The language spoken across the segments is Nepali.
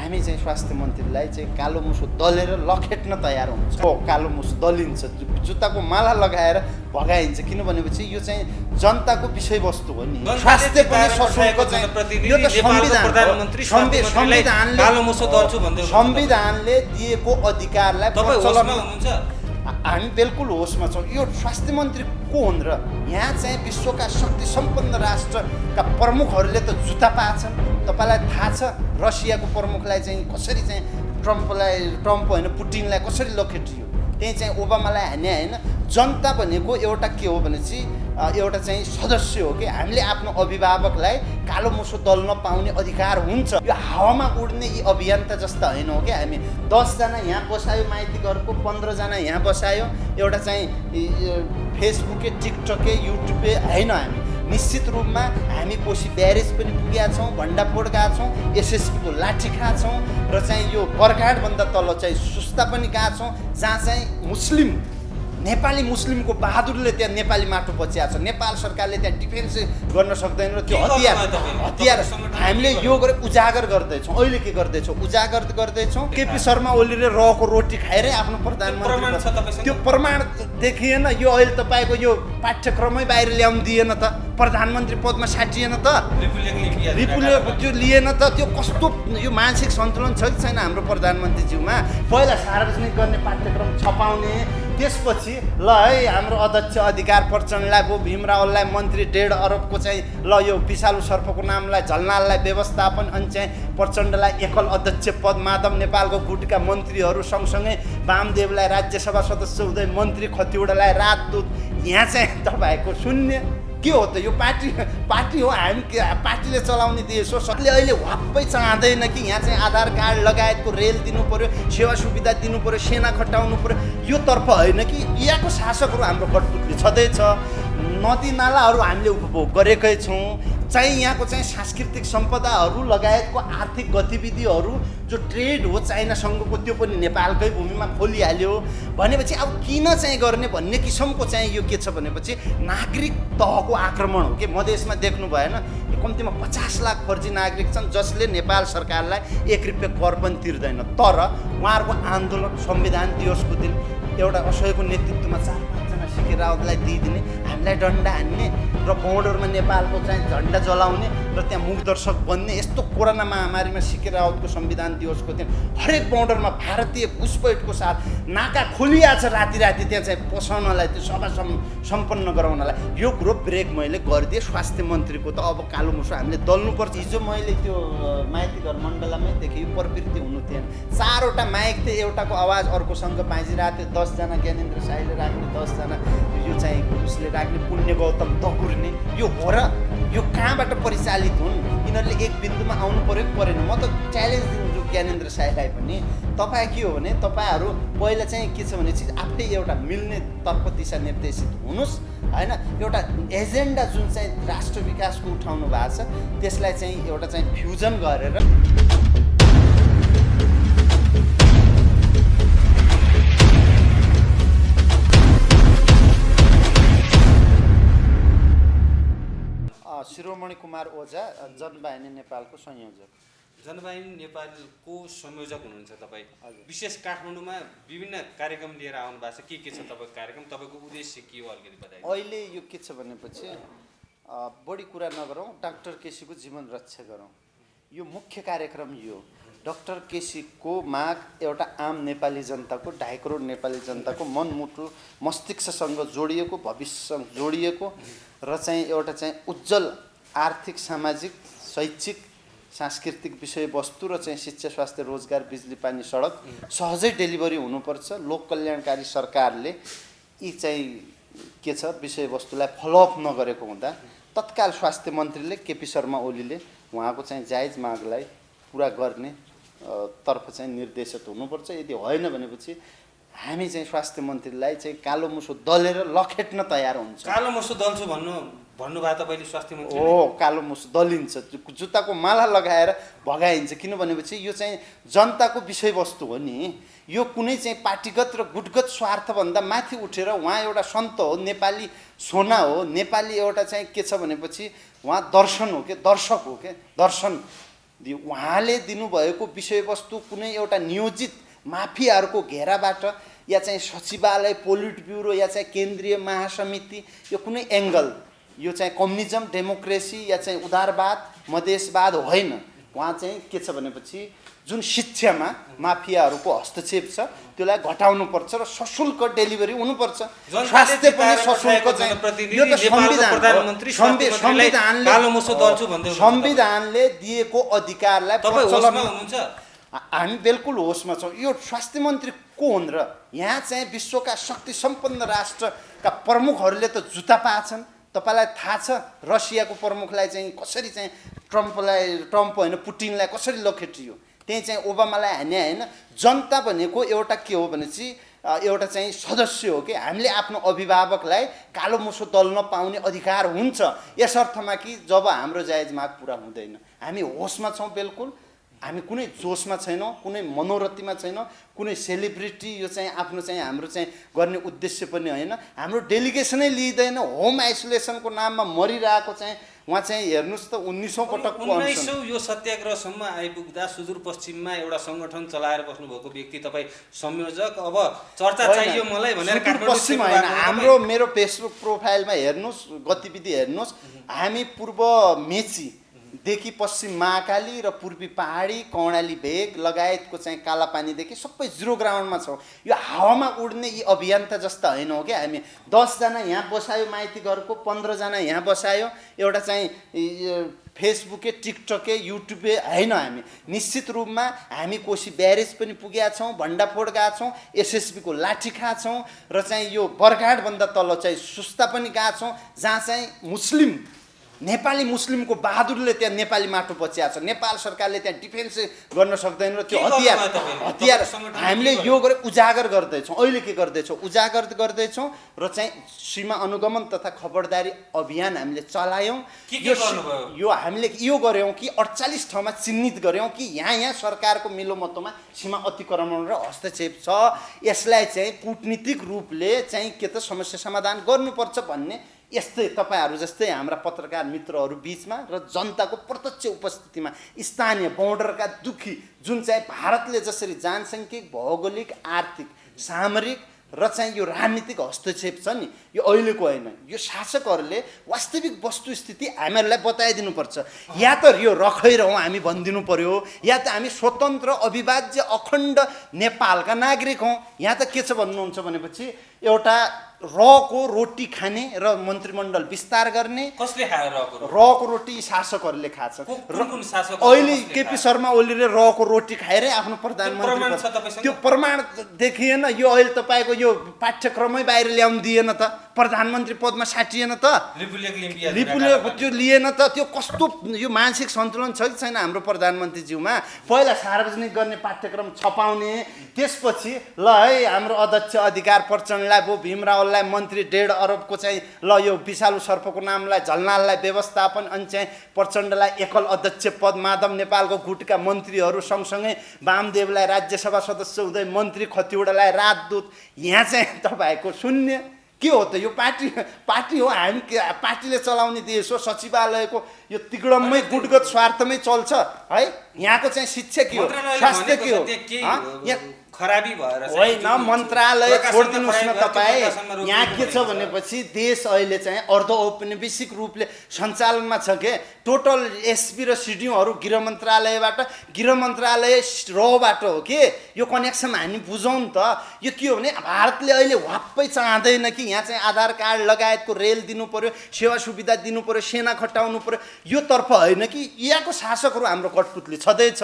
हामी चाहिँ स्वास्थ्य मन्त्रीलाई चाहिँ कालो मुसो दलेर लखेट्न तयार हुन्छ। हो, कालो मुसो दलिन्छ, जुत्ताको माला लगाएर भगाइन्छ, किनभनेपछि यो चाहिँ जनताको विषयवस्तु हो नि। स्वास्थ्य पनि सशुल्क चाहिँ यो त संविधानले दिएको अधिकारलाई हामी बिल्कुल होसमा छौँ। यो स्वास्थ्य मन्त्री को हुन् र? यहाँ चाहिँ विश्वका शक्ति सम्पन्न राष्ट्रका प्रमुखहरूले त जुत्ता पाछन्। तपाईँलाई थाहा छ रसियाको प्रमुखलाई चाहिँ कसरी चाहिँ ट्रम्प होइन पुटिनलाई कसरी लखेटियो, त्यही चाहिँ ओबामालाई हान्ने होइन। जनता भनेको एउटा के हो भनेपछि एउटा चाहिँ सदस्य हो कि हामीले आफ्नो अभिभावकलाई कालो मुसो दल्न पाउने अधिकार हुन्छ। यो हावामा उड्ने यी अभियन्ता जस्ता होइन हो कि हामी 10 जना यहाँ बसायो माइती घरको, 15 जना यहाँ बसायो, एउटा चाहिँ फेसबुके टिकटके युट्युबे होइन। हामी निश्चित रूपमा हामी कोशी ब्यारेज पनि पुगेका छौँ, भण्डाफोड गएका छौँ, एसएसपीको लाठी खाएका छौँ र चाहिँ यो बर्खाटभन्दा तल चाहिँ सुस्ता पनि गएका छौँ, जहाँ चाहिँ मुस्लिम नेपाली मुस्लिमको बहादुरले त्यहाँ नेपाली माटो बचिएको छ। नेपाल सरकारले त्यहाँ डिफेन्स गर्न सक्दैन र त्यो हतियार हामीले यो गरे उजागर गर्दैछौँ। अहिले के गर्दैछौँ? उजागर गर्दैछौँ। केपी शर्मा ओलीले रहेको रोटी खाएरै आफ्नो प्रधानमन्त्री, त्यो प्रमाण देखिएन। यो अहिले तपाईँको यो पाठ्यक्रमै बाहिर ल्याउनु दिएन त, प्रधानमन्त्री पदमा साटिएन त, रिपुले त्यो लिएन त। त्यो कस्तो यो मानसिक सन्तुलन छ कि छैन हाम्रो प्रधानमन्त्रीज्यूमा? पहिला सार्वजनिक गर्ने पाठ्यक्रम छपाउने, त्यसपछि ल है हाम्रो अध्यक्ष अधिकार प्रचण्डलाई भो भीमरावलाई मन्त्री 1.5 अरबको चाहिँ ल यो विषालु सर्पको नामलाई झलनाललाई व्यवस्थापन, अनि चाहिँ प्रचण्डलाई एकल अध्यक्ष पद, माधव नेपालको गुटका मन्त्रीहरू सँगसँगै वामदेवलाई राज्यसभा सदस्य हुँदै मन्त्री, खतिवडालाई राजदूत। यहाँ चाहिँ तपाईँको शून्य के हो त? यो पार्टी हो, हामी पार्टीले चलाउने देश हो। सबले अहिले वाप्पै चाहँदैन कि यहाँ चाहिँ आधार कार्ड लगायतको रेल दिनु पर्यो, सेवा सुविधा दिनु पर्यो, सेना खटाउनु पर्यो। यो तर्फ होइन कि यहाँको शासकहरू हाम्रो कटपुतली छँदैछ। नदी नालाहरू हामीले उपभोग गरेकै छौँ, चाहिँ यहाँको चाहिँ सांस्कृतिक सम्पदाहरू लगायतको आर्थिक गतिविधिहरू जो ट्रेड हो चाइनासँगको त्यो पनि नेपालकै भूमिमा खोलिहाल्यो भनेपछि अब किन चाहिँ गर्ने भन्ने किसिमको चाहिँ यो के छ भनेपछि नागरिक तहको आक्रमण हो कि। मधेसमा देख्नु भएन, कम्तीमा 50 लाख फर्जी नागरिक छन् जसले नेपाल सरकारलाई 1 रुपियाँ कर पनि तिर्दैन। तर उहाँहरूको आन्दोलन संविधान दिवसको दिन एउटा असहयोगको नेतृत्वमा 4-5 जना सिके रावतलाई दिइदिने, हामीलाई डन्डा हान्ने र बोर्डरमा नेपालको चाहिँ झन्डा जलाउने र त्यहाँ मुखदर्शक बन्ने, यस्तो कोरोना महामारीमा सिके रावतको संविधान दिवसको दिन हरेक बोर्डरमा भारतीय घुसपैठको साथ नाका खोलिया छ राति त्यहाँ चाहिँ पसाउनलाई, त्यो सभा सम्पन्न गराउनलाई। यो कुरो ब्रेक मैले गरिदिएँ। स्वास्थ्य मन्त्रीको त अब कालो मुसो हामीले दल्नुपर्छ। हिजो मैले त्यो माइती घर मण्डलामै देखेँ, यो प्रवृत्ति हुनु थिएन। 4वटा माइक थियो, एउटाको आवाज अर्कोसँग बाँझिरहेको थियो। 10 जना ज्ञानेन्द्र साईले राख्ने, 10 जना यो चाहिँ उसले राख्ने, पुण्य गौतम दगुर्ने। यो हो र यो कहाँबाट परिचालित हुन्? यिनीहरूले एक बिन्दुमा आउनु पर्यो कि परेन? म त च्यालेन्ज दिन्छु ज्ञानेन्द्र साईलाई पनि। तपाईँ के हो भने तपाईँहरू पहिला चाहिँ के छ भने चाहिँ आफै एउटा मिल्ने तर्फ दिशा निर्देशित हुनुहोस् होइन। एउटा एजेन्डा जुन चाहिँ राष्ट्र विकासको उठाउनु भएको छ त्यसलाई चाहिँ एउटा चाहिँ फ्युजन गरेर शिरोमणि कुमार ओझा, जनवाहिनी नेपालको संयोजक। जनवाहिनी नेपालको संयोजक हुनुहुन्छ तपाईँ। विशेष काठमाडौँमा विभिन्न कार्यक्रम लिएर आउनु भएको छ। के छ तपाईँको कार्यक्रम? तपाईँको उद्देश्य के हो अलिकति बताइदिनु। अहिले यो के छ भनेपछि बढी कुरा नगरौँ, डाक्टर केसीको जीवन रक्षा गरौँ, यो मुख्य कार्यक्रम। यो डाक्टर केसीको माग एउटा आम नेपाली जनताको 2.5 करोड नेपाली जनताको मनमुटु मस्तिष्कसँग जोडिएको, भविष्यसँग जोडिएको र चाहिँ एउटा चाहिँ उज्जवल आर्थिक, सामाजिक, शैक्षिक, सांस्कृतिक विषयवस्तु र चाहिँ शिक्षा, स्वास्थ्य, रोजगार, बिजुली, पानी, सडक सहजै डेलिभरी हुनुपर्छ। लोक कल्याणकारी सरकारले यी चाहिँ के छ विषयवस्तुलाई फलोअप नगरेको हुँदा तत्काल स्वास्थ्य मन्त्रीले केपी शर्मा ओलीले उहाँको चाहिँ जायज मागलाई पुरा गर्ने तर्फ चाहिँ निर्देशित हुनुपर्छ। यदि होइन भनेपछि हामी चाहिँ स्वास्थ्य मन्त्रीलाई चाहिँ कालो मुसो दलेर लखेट्न तयार हुन्छ। कालो मुसो दल्छु भन्नुभयो तपाईँले स्वास्थ्य मन्त्री? हो, कालो मुसो दलिन्छ, जुत्ताको माला लगाएर भगाइन्छ, किनभनेपछि यो चाहिँ जनताको विषयवस्तु हो नि। यो कुनै चाहिँ पार्टीगत र गुटगत स्वार्थभन्दा माथि उठेर उहाँ एउटा सन्त हो, नेपाली सोना हो, नेपाली एउटा चाहिँ के छ भनेपछि उहाँ दर्शन हो के, दर्शक हो के, दर्शन उहाँले दिनुभएको विषयवस्तु कुनै एउटा नियोजित माफियाहरूको घेराबाट या चाहिँ सचिवालय, पोलिट ब्युरो या चाहिँ केन्द्रीय महासमिति, यो कुनै एङ्गल, यो चाहिँ कम्युनिजम, डेमोक्रेसी या चाहिँ उदारवाद, मधेसवाद होइन। उहाँ चाहिँ के छ भनेपछि जुन शिक्षामा माफियाहरूको हस्तक्षेप छ त्यसलाई घटाउनुपर्छ र सशुल्क डेलिभरी हुनुपर्छ। स्वास्थ्य पनि सशुल्क चाहिँ यो त संविधानले दिएको अधिकारलाई प्रचलन। हामी बिल्कुल होसमा छौँ। यो स्वास्थ्य मन्त्री को हुन् र? यहाँ चाहिँ विश्वका शक्ति सम्पन्न राष्ट्रका प्रमुखहरूले त जुत्ता पाछन्। तपाईँलाई थाहा छ रसियाको प्रमुखलाई चाहिँ कसरी चाहिँ ट्रम्प होइन पुटिनलाई कसरी लखेटियो, त्यही चाहिँ ओबामालाई हान्या होइन। जनता भनेको एउटा के हो भनेपछि एउटा चाहिँ सदस्य हो कि हामीले आफ्नो अभिभावकलाई कालो मुसो दल्न पाउने अधिकार हुन्छ, यस अर्थमा कि जब हाम्रो जायज माग पुरा हुँदैन। हामी होसमा छौँ बिल्कुल। हामी कुनै जोसमा छैनौँ, कुनै मनोरथीमा छैनौँ, कुनै सेलिब्रिटी यो चाहिँ आफ्नो चाहिँ हाम्रो चाहिँ गर्ने उद्देश्य पनि होइन। हाम्रो डेलिगेसनै लिइँदैन। होम आइसोलेसनको नाममा मरिरहेको चाहिँ उहाँ चाहिँ हेर्नुहोस् त 1900 पटकको 1900 यो सत्याग्रहसम्म आइपुग्दा सुदूरपश्चिममा एउटा सङ्गठन चलाएर बस्नुभएको व्यक्ति तपाईँ संयोजक, अब चर्चा चाहियो मलाई भनेर पश्चिम होइन। हाम्रो मेरो फेसबुक प्रोफाइलमा हेर्नुहोस्, गतिविधि हेर्नुहोस्। हामी पूर्व मेची देखि पश्चिम महाकाली र पूर्वी पहाडी, कर्णाली भेग लगायतको चाहिँ कालापानीदेखि सबै जिरो ग्राउन्डमा छौँ। यो हावामा उड्ने यी अभियन्ता जस्ता होइन हो क्या। हामी 10 जना यहाँ बसायो माइती घरको, 15 जना यहाँ बसायो, एउटा चाहिँ फेसबुके, टिकटके, युट्युबे होइन। हामी निश्चित रूपमा हामी कोशी ब्यारेज पनि पुगेका छौँ, भण्डाफोड गएका छौँ, एसएसबीको लाठी खाएका छौँ र चाहिँ यो बरघाटभन्दा तल चाहिँ सुस्ता पनि गएका छौँ, जहाँ चाहिँ मुस्लिम नेपाली मुस्लिमको बहादुरले त्यहाँ नेपाली माटो बचिएको छ। नेपाल सरकारले त्यहाँ डिफेन्स गर्न सक्दैन र त्यो हतियार हामीले यो गरे उजागर गर्दैछौँ। अहिले के गर्दैछौँ? उजागर गर्दैछौँ र चाहिँ सीमा अनुगमन तथा खबरदारी अभियान हामीले चलायौँ। यो हामीले यो गऱ्यौँ कि 48 ठाउँमा चिन्हित गऱ्यौँ कि यहाँ सरकारको मिलोमतोमा सीमा अतिक्रमण र हस्तक्षेप छ। यसलाई चाहिँ कूटनीतिक रूपले चाहिँ के त समस्या समाधान गर्नुपर्छ भन्ने यस्तै तपाईँहरू जस्तै हाम्रा पत्रकार मित्रहरू बिचमा र जनताको प्रत्यक्ष उपस्थितिमा स्थानीय बोर्डरका दुखी जुन चाहिँ भारतले जसरी जनसाङ्ख्यिक, भौगोलिक, आर्थिक, सामरिक र चाहिँ यो राजनीतिक हस्तक्षेप छ नि, यो अहिलेको होइन। यो शासकहरूले वास्तविक वस्तुस्थिति हामीहरूलाई बताइदिनुपर्छ। या त यो रखै रहौँ हामी भनिदिनु पर्यो, या त हामी स्वतन्त्र अविभाज्य अखण्ड नेपालका नागरिक हौँ। यहाँ त के छ भन्नुहुन्छ भनेपछि एउटा रको रोटी खाने र मन्त्रीमण्डल विस्तार गर्ने। कसले खायो रको रोटी? शासकहरूले खान्छ। अहिले केपी शर्मा ओलीले रको रोटी खाएरै आफ्नो प्रधानमन्त्री, त्यो प्रमाण देखिएन। यो अहिले तपाईँको यो पाठ्यक्रमै बाहिर ल्याउनु दिएन त, प्रधानमन्त्री पदमा साटिएन त, रिपुले त्यो लिएन त। त्यो कस्तो यो मानसिक सन्तुलन छ कि छैन हाम्रो प्रधानमन्त्रीज्यूमा? पहिला सार्वजनिक गर्ने पाठ्यक्रम छपाउने, त्यसपछि ल है हाम्रो अध्यक्ष अधिकार प्रचण्डलाई भो भीमरावलाई मन्त्री 1.5 अरबको चाहिँ ल यो विषालु सर्पको नामलाई झलनाललाई व्यवस्थापन, अनि चाहिँ प्रचण्डलाई एकल अध्यक्ष पद, माधव नेपालको गुटका मन्त्रीहरू सँगसँगै वामदेवलाई राज्यसभा सदस्य हुँदै मन्त्री, खतिवडालाई राजदूत। यहाँ चाहिँ तपाईँको शून्य। के हो त यो? पार्टी हो। हामी पार्टीले चलाउने देश हो। सचिवालयको यो तिगडममै गुटगत स्वार्थमै चल्छ है। यहाँको चाहिँ शिक्षा के हो, स्वास्थ्य के हो? खराबी भएर होइन, मन्त्रालय छोडिदिनुहोस् न तपाईँ। यहाँ के छ भनेपछि देश अहिले चाहिँ अर्ध औपनिवेशिक रूपले सञ्चालनमा छ के। टोटल एसपी र सिडिओहरू गृह मन्त्रालयबाट, गृह मन्त्रालय रबाट हो के। यो कनेक्सन हामी बुझौँ नि त। यो के हो भने भारतले अहिले वाप्पै चाहँदैन कि यहाँ चाहिँ आधार कार्ड लगायतको रेल दिनु पर्यो, सेवा सुविधा दिनु पर्यो, सेना खटाउनु पर्यो। यो तर्फ होइन कि यहाँको शासकहरू हाम्रो कठपुतली छँदैछ।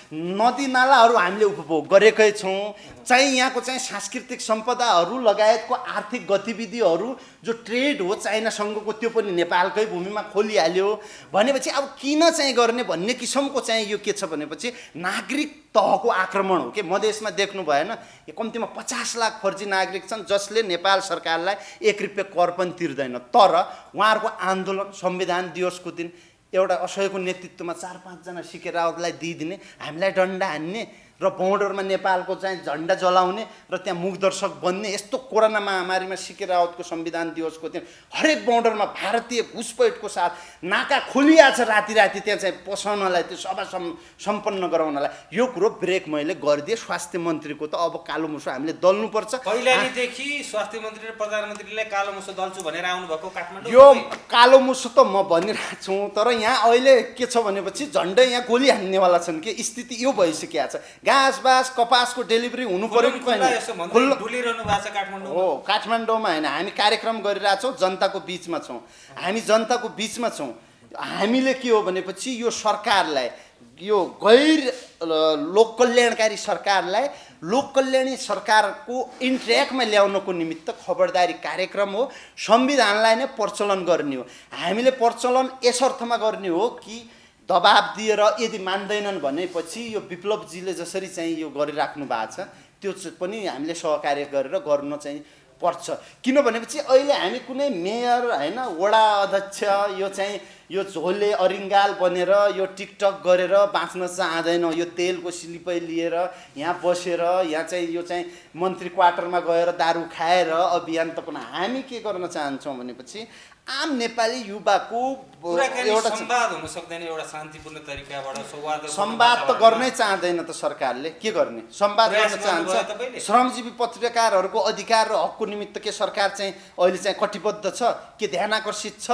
नदी नालाहरू हामीले उपभोग गरेकै छौँ। चाहिँ यहाँको चाहिँ सांस्कृतिक सम्पदाहरू लगायतको आर्थिक गतिविधिहरू जो ट्रेड हो चाइनासँगको, त्यो पनि नेपालकै भूमिमा खोलिहाल्यो भनेपछि अब किन चाहिँ गर्ने भन्ने किसिमको चाहिँ यो के छ भनेपछि नागरिक तहको आक्रमण हो कि। मधेसमा देख्नु भएन, कम्तीमा 50 लाख फर्जी नागरिक छन् जसले नेपाल सरकारलाई 1 रुपियाँ कर पनि तिर्दैन। तर उहाँहरूको आन्दोलन संविधान दिवसको दिन एउटा असहयोगको नेतृत्वमा 4-5 जना सिके रावतलाई दिइदिने, हामीलाई डन्डा हान्ने र बोर्डरमा नेपालको चाहिँ झन्डा जलाउने र त्यहाँ मुखदर्शक बन्ने यस्तो कोरोना महामारीमा सिके रावतको संविधान दिवसको दिन हरेक बोर्डरमा भारतीय घुसपैठको साथ नाका खोलिया छ राति राति त्यहाँ चाहिँ पसाउनलाई त्यो सभा सम्पन्न गराउनलाई। यो कुरो ब्रेक मैले गरिदिएँ। स्वास्थ्य मन्त्रीको त अब कालो मुसो हामीले दल्नुपर्छ। पहिलादेखि स्वास्थ्य मन्त्री र प्रधानमन्त्रीले कालो मुसो दल्छु भनेर आउनुभएको काठमाडौँ। यो कालो मुसो त म भनिरहेको छु, तर यहाँ अहिले के छ भनेपछि झन्डै यहाँ गोली हान्नेवाला छन् कि स्थिति यो भइसकेको छ। घाँस बाँस कपासको डेलिभरी हुनु पर्यो कि हो काठमाडौँमा होइन, हामी कार्यक्रम गरिरहेछौँ, जनताको बिचमा छौँ, हामी जनताको बिचमा छौँ। हामीले के हो भनेपछि यो सरकारलाई, यो गैर लोक कल्याणकारी सरकारलाई लोक कल्याणी सरकारको इन्ट्र्याकमा ल्याउनको निमित्त खबरदारी कार्यक्रम हो। संविधानलाई नै प्रचलन गर्ने हो। हामीले प्रचलन यस अर्थमा गर्ने हो कि दबाब दिएर यदि मान्दैनन् भनेपछि यो विप्लवजीले जसरी चाहिँ यो गरिराख्नु भएको छ त्यो पनि हामीले सहकार्य गरेर गर्नु चाहिँ पर्छ। किनभनेपछि अहिले हामी कुनै मेयर होइन, वडा अध्यक्ष यो झोले अरिङ्गाल बनेर यो टिकटक गरेर बाँच्न चाहँदैन। यो तेलको सिलिपै लिएर यहाँ बसेर यहाँ चाहिँ यो चाहिँ मन्त्री क्वार्टरमा गएर दारू खाएर अभियान त पनि हामी के गर्न चाहन्छौँ भनेपछि आम नेपाली युवाको एउटा संवाद हुन सक्दैन। एउटा शान्तिपूर्ण तरिकाबाट संवाद त गर्नै चाहँदैन त सरकारले। के गर्ने? संवाद गर्न चाहन्छ। श्रमजीवी पत्रकारहरूको अधिकार र हकको निमित्त के सरकार चाहिँ अहिले चाहिँ कटिबद्ध छ? के ध्यान आकर्षित छ?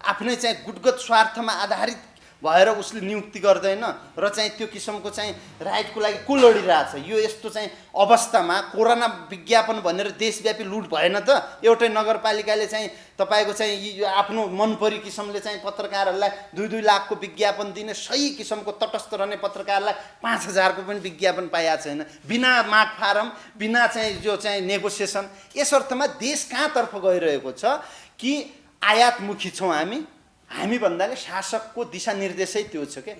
आफ्नै चाहिँ गुटगत स्वार्थमा आधारित भएर उसले नियुक्ति गर्दैन र चाहिँ त्यो किसिमको चाहिँ राइटको लागि को लडिरहेछ? यो यस्तो चाहिँ अवस्थामा कोरोना विज्ञापन भनेर देशव्यापी लुट भएन त? एउटै नगरपालिकाले चाहिँ तपाईँको चाहिँ आफ्नो मनपरी किसिमले चाहिँ पत्रकारहरूलाई 2-2 लाखको विज्ञापन दिने, सही किसिमको तटस्थ रहने पत्रकारलाई 5000 को पनि विज्ञापन पाएको छैन, बिना माग फारम, बिना चाहिँ जो चाहिँ नेगोसिएसन। यस अर्थमा देश कहाँतर्फ गइरहेको छ कि आयातमुखी छौँ हामी भन्दाले शासकको दिशानिर्देशै त्यो छ के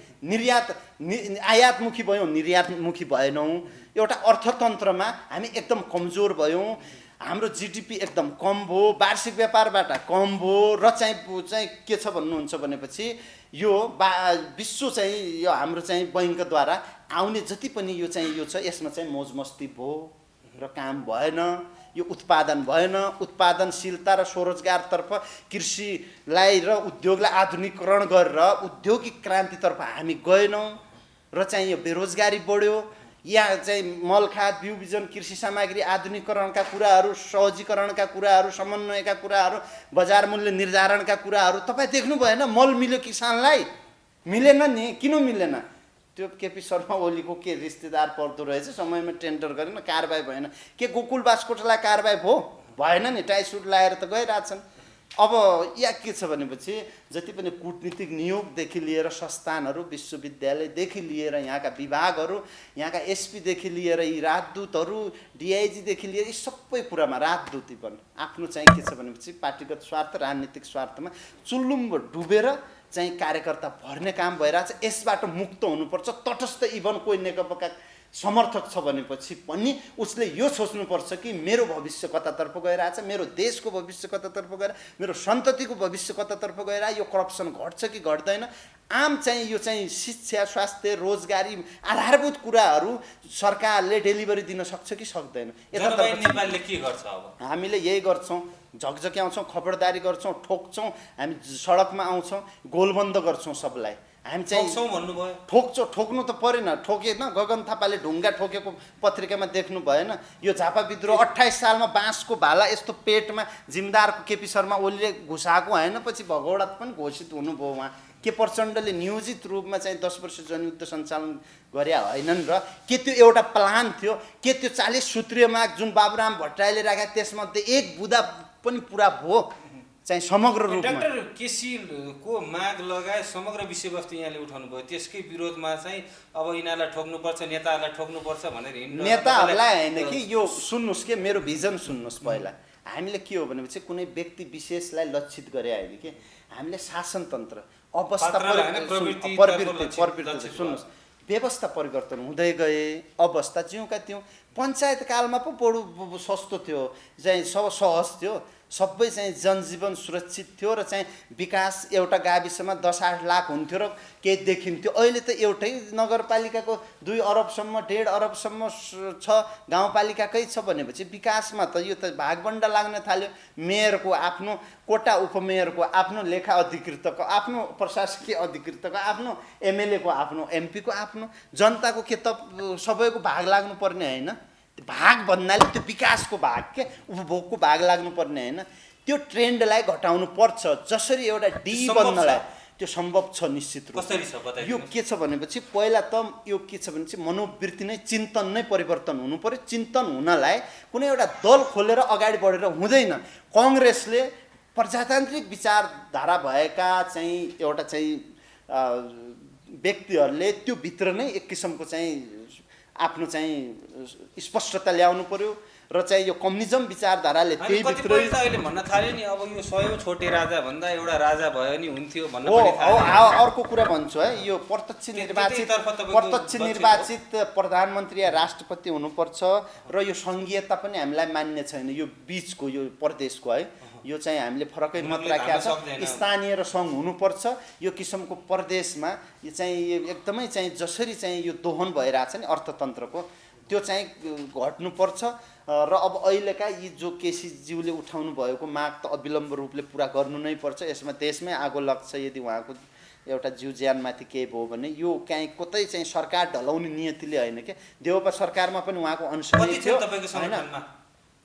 आयातमुखी भयौँ, निर्यातमुखी भएनौँ। एउटा अर्थतन्त्रमा हामी एकदम कमजोर भयौँ। हाम्रो जिडिपी एकदम कम भयो, वार्षिक व्यापारबाट कम भयो र चाहिँ के छ भन्नुहुन्छ भनेपछि यो विश्व चाहिँ यो हाम्रो चाहिँ बैङ्कद्वारा आउने जति पनि यो छ यसमा चाहिँ मौजमस्ती भयो र काम भएन। यो उत्पादन भएन। उत्पादनशीलता र स्वरोजगारतर्फ कृषिलाई र उद्योगलाई आधुनिकीकरण गरेर औद्योगिक क्रान्तितर्फ हामी गएनौँ र चाहिँ यो बेरोजगारी बढ्यो। यहाँ चाहिँ मलखाद, बिउ बिजन, कृषि सामग्री आधुनिकीकरणका कुराहरू, सहजीकरणका कुराहरू, समन्वयका कुराहरू, बजार मूल्य निर्धारणका कुराहरू तपाईँ देख्नु भएन? मल मिल्यो किसानलाई? मिलेन नि। किन मिलेन? त्यो केपी शर्मा ओलीको के रिश्तेदार पर्दो रहेछ, समयमा टेन्डर गरेन, कारबाही भएन। के गोकुल बास्कोटालाई कारबाही भयो? भएन नि। टाई सुट लगाएर त गइरहेछन्। अब यहाँ के छ भनेपछि जति पनि कूटनीतिक नियोगदेखि लिएर संस्थानहरू, विश्वविद्यालयदेखि लिएर यहाँका विभागहरू, यहाँका एसपीदेखि लिएर यी राजदूतहरू, डिआइजीदेखि लिएर यी सबै कुरामा राजदूती पनि आफ्नो चाहिँ के छ भनेपछि पार्टीगत स्वार्थ, राजनीतिक स्वार्थमा चुल्लुम्ब डुबेर चाहिँ कार्यकर्ता भर्ने काम भइरहेछ। यसबाट मुक्त हुनुपर्छ। तटस्थ इभन कोही नेकपाका समर्थक छ भनेपछि पनि उसले यो सोच्नुपर्छ कि मेरो भविष्य कतातर्फ गइरहेछ, मेरो देशको भविष्य कतातर्फ गएर, मेरो सन्ततिको भविष्य कतातर्फ गएर, यो करप्सन घट्छ कि घट्दैन। आम चाहिँ यो चाहिँ शिक्षा, स्वास्थ्य, रोजगारी आधारभूत कुराहरू सरकारले डेलिभरी दिन सक्छ कि सक्दैन? नेपालले के गर्छ? अब हामीले यही गर्छौँ, झकझक्याउँछौँ, खबरदारी गर्छौँ, ठोक्छौँ, हामी सडकमा आउँछौँ, गोलबन्द गर्छौँ सबलाई। हामी चाहिँ भन्नुभयो ठोक्नु त परेन, ठोकेन। गगन थापाले ढुङ्गा ठोकेको पत्रिकामा देख्नु भएन? यो झापा विद्रोह 28 सालमा बाँसको भाला यस्तो पेटमा जिम्दारको केपी शर्मा ओलीले घुसाएको होइन, पछि भगौडा पनि घोषित हुनुभयो उहाँ। के प्रचण्डले नियोजित रूपमा चाहिँ 10 वर्ष जनयुद्ध सञ्चालन गरे होइनन् र के त्यो एउटा प्लान थियो? के त्यो 40 सूत्रीय माग जुन बाबुराम भट्टराईले राखे त्यसमध्ये एक बुँदा पनि पुरा भयो चाहिँ समग्र रूपमा? डाक्टर केसीको माग लगाए समग्र विषयवस्तु यहाँले उठाउनु भयो। त्यसकै विरोधमा चाहिँ अब यिनीहरूलाई ठोक्नुपर्छ, नेताहरूलाई ठोक्नुपर्छ भनेर नेताहरूलाई होइन कि यो सुन्नुहोस् के मेरो भिजन सुन्नुहोस्। पहिला हामीले के हो भनेपछि कुनै व्यक्ति विशेषलाई लक्षित गरे होइन कि हामीले शासनतन्त्र अवस्था प्रवृत्ति सुन्नुहोस्, व्यवस्था परिवर्तन हुँदै गए, अवस्था ज्यूका त्यौँ। पञ्चायत कालमा पो बडो सस्तो थियो, चाहिँ सहज थियो। सबै चाहिँ जनजीवन सुरक्षित थियो र चाहिँ विकास एउटा गाविसमा 10-8 लाख हुन्थ्यो र केही देखिन्थ्यो। अहिले त एउटै नगरपालिकाको 2 अरबसम्म 1.5 अरबसम्म छ गाउँपालिकाकै छ भनेपछि विकासमा त यो त भागबण्डा लाग्न थाल्यो। मेयरको आफ्नो कोटा, उपमेयरको आफ्नो लेखा अधिकृतको आफ्नो प्रशासकीय अधिकृतको आफ्नो, एमएलएको आफ्नो, एमपीको आफ्नो, जनताको के त सबैको भाग लाग्नुपर्ने होइन? भाग भन्नाले त्यो विकासको भाग के उपभोगको भाग लाग्नुपर्ने होइन? त्यो ट्रेन्डलाई घटाउनु पर्छ। जसरी एउटा डी बन्नलाई त्यो सम्भव छ निश्चित रूपमा। यो के छ भनेपछि पहिला त यो के छ भने चाहिँ मनोवृत्ति नै, चिन्तन नै परिवर्तन हुनु पर्यो। चिन्तन हुनलाई कुनै एउटा दल खोलेर अगाडि बढेर हुँदैन। कङ्ग्रेसले प्रजातान्त्रिक विचारधारा भएका चाहिँ एउटा चाहिँ व्यक्तिहरूले त्यो भित्र नै एक किसिमको चाहिँ आफ्नो चाहिँ स्पष्टता ल्याउनु पर्यो र चाहिँ यो कम्युनिजम विचारधाराले त्यही भित्र अहिले भन्न थाल्यो नि अब यो 100 छोटे राजा भन्दा एउटा राजा भयो नि हुन्थ्यो भन्न पनि थाल्यो। अर्को कुरा भन्छु है, यो प्रत्यक्ष निर्वाचित प्रधानमन्त्री या राष्ट्रपति हुनुपर्छ र यो संघीयता पनि हामीलाई मान्य छैन। यो बीचको यो प्रदेशको है, यो चाहिँ हामीले फरकै मत राखेका छ। स्थानीय र सङ्घ हुनुपर्छ। यो किसिमको प्रदेशमा यो चाहिँ एकदमै चाहिँ जसरी चाहिँ यो दोहन भइरहेछ नि अर्थतन्त्रको, त्यो चाहिँ घट्नुपर्छ। र अब अहिलेका यी जो केसीज्यूले उठाउनु भएको माग त अविलम्ब रूपले पुरा गर्नु नै पर्छ। यसमा देशमै आगो लाग्छ यदि उहाँको एउटा जीव ज्यानमाथि केही भयो भने। यो कहीँ कतै चाहिँ सरकार ढलाउने नियतिले होइन के, देउपा सरकारमा पनि उहाँको अंश थियो हैन।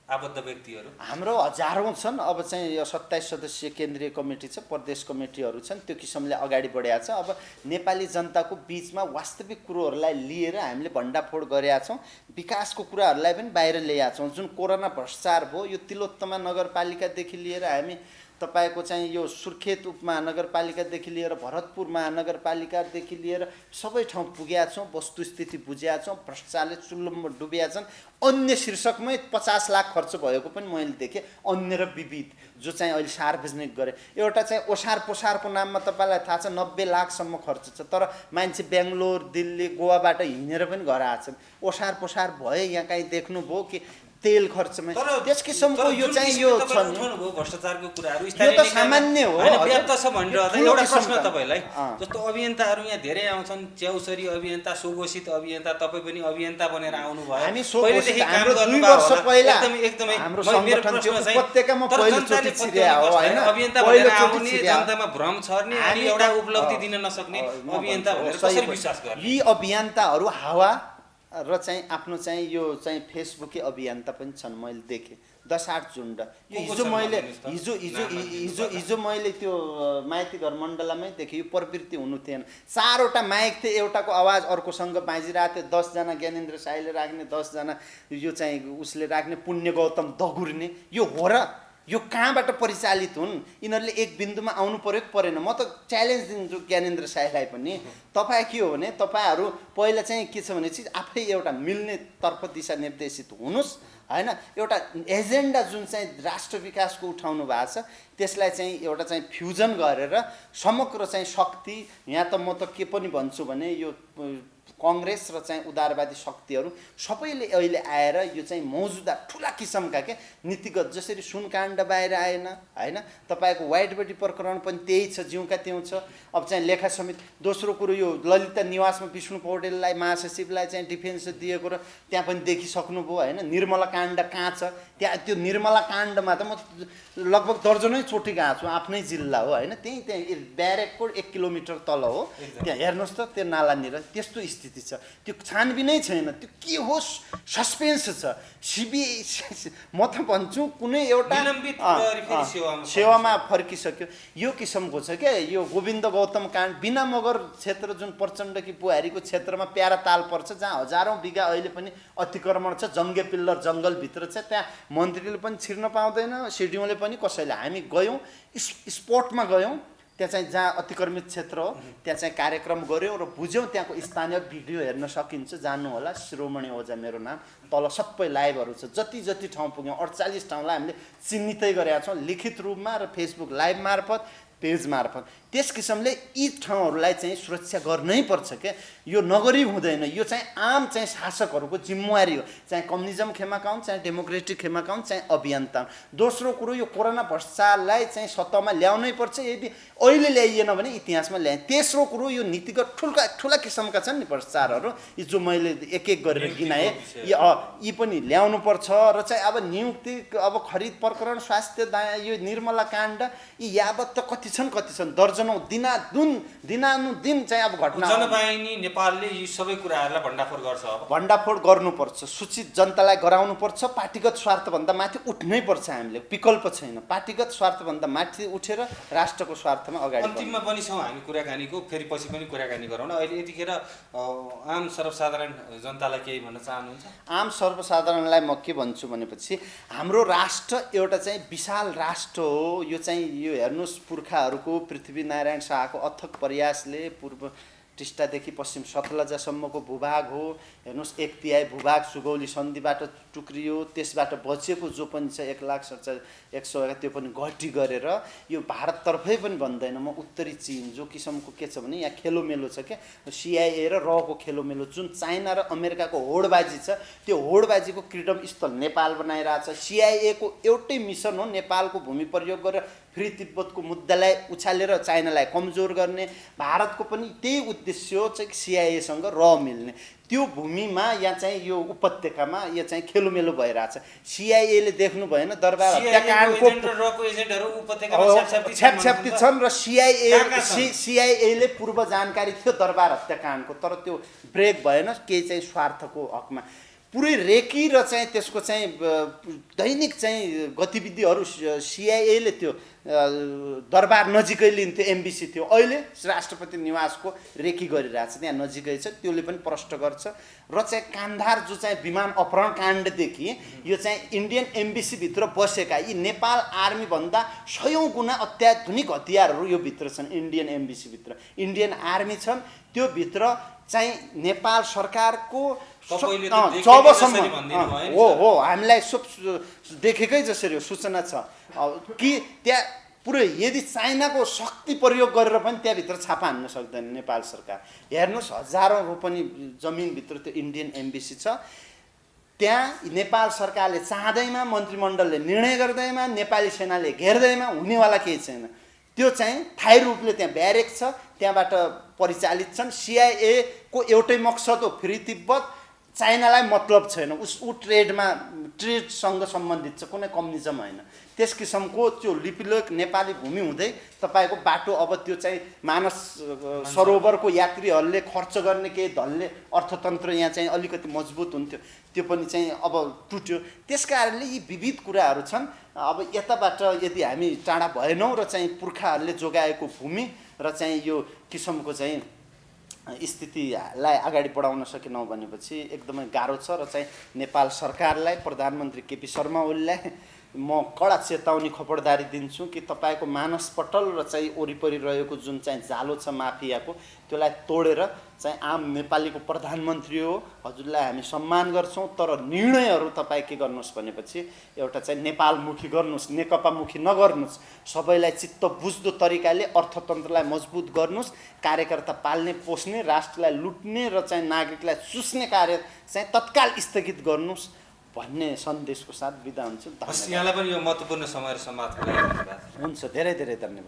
आबद्ध व्यक्तिहरू हाम्रो हजारौँ छन्। अब चाहिँ यो 27 सदस्यीय केन्द्रीय कमिटी छ, प्रदेश कमिटीहरू छन्, त्यो किसिमले अगाडि बढेका छ। अब नेपाली जनताको बिचमा वास्तविक कुरोहरूलाई लिएर हामीले भण्डाफोड गरेका छौँ। विकासको कुराहरूलाई पनि बाहिर ल्याएका छौँ। जुन कोरोना भ्रष्टाचार भयो, यो तिलोत्तमा नगरपालिकादेखि लिएर हामी तपाईको चाहिँ यो सुर्खेत उपमहानगरपालिकादेखि लिएर भरतपुर महानगरपालिकादेखि लिएर सबै ठाउँ पुगेका छौँ, वस्तुस्थिति बुझेका छौँ। भ्रष्टाचारले चुल्लुममा डुबेका छन्। अन्य शीर्षकमै 50 लाख खर्च भएको पनि मैले देखेँ। अन्य र विविध जो चाहिँ अहिले सार्वजनिक गरे, एउटा चाहिँ ओसार पोसारको नाममा तपाईँलाई थाहा छ 90 लाखसम्म खर्च छ। तर मान्छे बेङ्गलोर, दिल्ली, गोवाबाट हिँडेर पनि घर आएछन्। ओसार पोसार भए यहाँ कहीँ देख्नुभयो कि तेल खर्चमा त्यस किसिमको यो चाहिँ यो छ नि भ्रष्टाचारको कुराहरू यो त सामान्य हो। व्याप्त छ भनिरहँदा एउटा प्रश्न तपाईलाई, जस्तो अभियन्ताहरू यहाँ धेरै आउँछन्, च्याउसरी अभियन्ता, सुघोषित अभियन्ता, तपाईँ पनि अभियन्ता बनेर आउनु भयो। हामी पहिलेदेखि हाम्रो 2 वर्ष पहिला एकदमै हाम्रो संगठन थियो, उपत्यकामा पहिलोचोटि छिर्या हो हैन। अभियन्ता बनेर आउने, जनतामा भ्रम छर्ने अनि एउटा उपलब्धि दिन नसक्ने अभियन्ता भनेर कसरी विश्वास गर्ने? यी अभियन्ताहरू हावा र चाहिँ आफ्नो चाहिँ यो चाहिँ फेसबुकै अभियन्ता पनि छन्। मैले देखेँ 10-8 झुन्ड। हिजो मैले त्यो माइती घर मण्डलामै देखेँ। यो प्रवृत्ति हुनु थिएन। 4वटा माइक थिए, एउटाको आवाज अर्कोसँग बाँजिरहेको थियो। 10 जना ज्ञानेन्द्र साईले राख्ने, 10 जना यो चाहिँ उसले राख्ने, पुण्य गौतम दगुर्ने। यो हो र? यो कहाँबाट परिचालित हुन्? यिनीहरूले एक बिन्दुमा आउनु पर्यो कि परेन? म त च्यालेन्ज दिन्छु ज्ञानेन्द्र साईलाई पनि। तपाईँ के हो भने तपाईँहरू पहिला चाहिँ के छ भने चाहिँ आफै एउटा मिल्ने तर्फ दिशा निर्देशित हुनुहोस् हैन। एउटा एजेन्डा जुन चाहिँ राष्ट्र विकासको उठाउनु भएको छ त्यसलाई चाहिँ एउटा चाहिँ फ्युजन गरेर समग्र चाहिँ शक्ति, यहाँ त म त के पनि भन्छु भने यो कङ्ग्रेस र चाहिँ उदारवादी शक्तिहरू सबैले अहिले आएर यो चाहिँ मौजुदा ठुला किसिमका के नीतिगत, जसरी सुनकाण्ड बाहिर आएन हैन, तपाईँको वाइट बडी प्रकरण पनि त्यही छ, जिउका त्यौँ छ। अब चाहिँ लेखा समिति, दोस्रो कुरो यो ललिता निवासमा विष्णु पौडेललाई महासचिवलाई चाहिँ डिफेन्स दिएको र त्यहाँ पनि देखिसक्नुभयो हैन। निर्मला काण्ड कहाँ छ? त्यहाँ त्यो निर्मला काण्डमा त म लगभग दर्जनै चोटि गएको छु। आफ्नै जिल्ला हो हैन, त्यही ब्यारेकको 1 किलोमिटर तल हो। त्यहाँ हेर्नुहोस् त त्यो नालानिर त्यस्तो स्थिति छ। त्यो छानबिनै छैन। त्यो के हो? सस्पेन्स छ। म त भन्छु कुनै एउटा सेवामा फर्किसक्यो यो किसिमको छ क्या। यो गोविन्द गौतम काण्ड, बिना मगर क्षेत्र जुन प्रचण्डकी बुहारीको क्षेत्रमा प्यारा ताल पर्छ, जहाँ हजारौँ बिघा अहिले पनि अतिक्रमण छ, जङ्गे पिल्लर जङ्गलभित्र छ। त्यहाँ मन्त्रीले पनि छिर्न पाउँदैन, सिडिओले पनि कसैले। हामी गयौँ, स्पोर्टमा गयौँ, त्यहाँ चाहिँ जहाँ अतिक्रमित क्षेत्र हो त्यहाँ चाहिँ कार्यक्रम गऱ्यौँ र बुझ्यौँ। त्यहाँको स्थानीय भिडियो हेर्न सकिन्छ, जान्नु होला। शिरोमणि ओझा मेरो नाम, तल सबै लाइभहरू छ। जति ठाउँ पुग्यौँ 48 ठाउँलाई हामीले चिन्हितै गरेका छौँ लिखित रूपमा र फेसबुक लाइभ मार्फत। पेज मार्फत त्यस किसिमले यी ठाउँहरूलाई चाहिँ सुरक्षा गर्नै पर्छ क्या यो नगरी हुँदैन यो चाहिँ आम चाहिँ शासकहरूको जिम्मेवारी हो चाहे कम्युनिजम खेमाका हुन् चाहे डेमोक्रेटिक खेमाका हुन् चाहे अभियन्ता हुन् दोस्रो कुरो यो कोरोना भ्रष्टाचारलाई चाहिँ सत्तामा ल्याउनै पर्छ यदि अहिले ल्याइएन भने इतिहासमा ल्याए तेस्रो कुरो यो नीतिगत ठुला किसिमका छन् नि भ्रष्टाचारहरू यी जो मैले एक एक गरेर गिनाएँ यी पनि ल्याउनु पर्छ र चाहिँ अब नियुक्ति अब खरिद प्रकरण स्वास्थ्य यो निर्मला काण्ड यी यावत त कति छन् दर्जनौं दिनानुदिन चाहिँ अब घटना जनवाहिनी नेपालले यी सबै कुराहरूलाई भण्डाफोड गर्छ अब भण्डाफोड गर्नुपर्छ सूचित जनतालाई गराउनुपर्छ पार्टीगत स्वार्थभन्दा माथि उठ्नै पर्छ हामीले विकल्प छैन पार्टीगत स्वार्थभन्दा माथि उठेर राष्ट्रको स्वार्थमा अगाडि अन्तिममा पनि छौँ हामी कुराकानीको फेरि पछि पनि कुराकानी गरौँ न अहिले यतिखेर आम सर्वसाधारण जनतालाई केही भन्न चाहनुहुन्छ आम सर्वसाधारणलाई म के भन्छु भनेपछि हाम्रो राष्ट्र एउटा चाहिँ विशाल राष्ट्र हो यो चाहिँ यो हेर्नुहोस् पुर्खाहरूको पृथ्वीनारायण शाहको अथक प्रयासले पूर्व टिस्टादेखि पश्चिम सतलजासम्मको भूभाग हो हेर्नुहोस् 1/3 भूभाग सुगौली सन्धिबाट टुक्रियो त्यसबाट बचेको जो पनि छ 1,47,100 त्यो पनि घटी गरेर यो भारततर्फै पनि भन्दैन म उत्तरी चीन जो किसिमको के छ भने यहाँ खेलोमेलो छ क्या CIA र रको खेलोमेलो जुन चाइना र अमेरिकाको होडबाजी छ त्यो होडबाजीको क्रीडम स्थल नेपाल बनाइरहेछ CIA को एउटै मिसन हो नेपालको भूमि प्रयोग गरेर फ्री तिब्बतको मुद्दालाई उछालेर चाइनालाई कमजोर गर्ने भारतको पनि त्यही उद्देश्य हो चाहिँ CIA सँग मिल्ने त्यो भूमिमा यहाँ चाहिँ यो उपत्यकामा यो चाहिँ खेलोमेलो भइरहेछ CIA ले देख्नु भएन दरबार हत्याकाण्डको छ्यापछ्याप्ती छन् र CIA ले पूर्व जानकारी थियो दरबार हत्याकाण्डको तर त्यो ब्रेक भएन केही चाहिँ स्वार्थको हकमा पुरै रेकी र चाहिँ त्यसको चाहिँ दैनिक चाहिँ गतिविधिहरू CIA ले त्यो दरबार नजिकै लिन्थ्यो MBC थियो अहिले राष्ट्रपति निवासको रेकी गरिरहेछ त्यहाँ नजिकै छ त्यसले पनि प्रष्ट गर्छ र चाहिँ कान्धार जो चाहिँ विमान अपहरण काण्डदेखि यो चाहिँ इन्डियन एम्बेसी भित्र बसेका यी नेपाल आर्मी भन्दा 100औं गुणा अत्याधुनिक हतियारहरू यो भित्र छन् इन्डियन एम्बेसी भित्र इन्डियन आर्मी छन् त्यो भित्र चाहिँ नेपाल सरकारको जबसम्म हो हामीलाई देखेकै जसरी सूचना छ कि त्यहाँ पुरै यदि चाइनाको शक्ति प्रयोग गरेर पनि त्यहाँभित्र छापा हान्न सक्दैन नेपाल सरकार हेर्नुहोस् हजारौं रोपनी जमिनभित्र त्यो इन्डियन एम्बेसी छ त्यहाँ नेपाल सरकारले चाहँदैमा मन्त्रीमण्डलले निर्णय गर्दैमा नेपाली सेनाले घेर्दैमा हुनेवाला केही छैन त्यो चाहिँ थायी रूपले त्यहाँ ब्यारेक छ त्यहाँबाट परिचालित छन् CIA को एउटै मकसद हो फ्री तिब्बत चाइनालाई मतलब छैन ऊ ट्रेडसँग सम्बन्धित छ कुनै कम्युनिजम हैन त्यस किसिमको त्यो लिपिलोक नेपाली भूमि हुँदै तपाईको बाटो अब त्यो चाहिँ मानस सरोवरको यात्रीहरूले खर्च गर्ने केही धनले अर्थतन्त्र यहाँ चाहिँ अलिकति मजबुत हुन्थ्यो त्यो पनि चाहिँ अब टुट्यो त्यसकारणले यी विविध कुराहरू छन् अब यताबाट यदि हामी टाढा भएनौं र चाहिँ पुर्खाहरूले जोगाएको भूमि र चाहिँ यो किसिमको चाहिँ स्थितिलाई अगाडि बढाउन सकेनौं भनेपछि एकदमै गाह्रो छ र चाहिँ नेपाल सरकारलाई प्रधानमन्त्री केपी शर्मा ओलीलाई म कडा चेतावनी खबरदारी दिन्छु कि तपाईको मानसपटल र चाहिँ वरिपरि रहेको जुन चाहिँ जालो छ माफियाको त्यसलाई तोडेर चाहिँ आम नेपालीको प्रधानमन्त्री हो हजुरलाई हामी सम्मान गर्छौं तर निर्णयहरू तपाई के गर्नुस् भनेपछि एउटा चाहिँ नेपालमुखी गर्नुस् नेकपामुखी नगर्नुस् सबैलाई चित्त बुझ्दो तरिकाले अर्थतन्त्रलाई मजबुत गर्नुस् कार्यकर्ता पाल्ने पोस्ने राष्ट्रलाई लुट्ने र चाहिँ नागरिकलाई चुस्ने कार्य चाहिँ तत्काल स्थगित गर्नुस् भन्ने सन्देशको साथ बिदा हुन्छु यहाँलाई पनि यो महत्त्वपूर्ण समय र सम्वादको लागि धन्यवाद हुन्छ धेरै धेरै धन्यवाद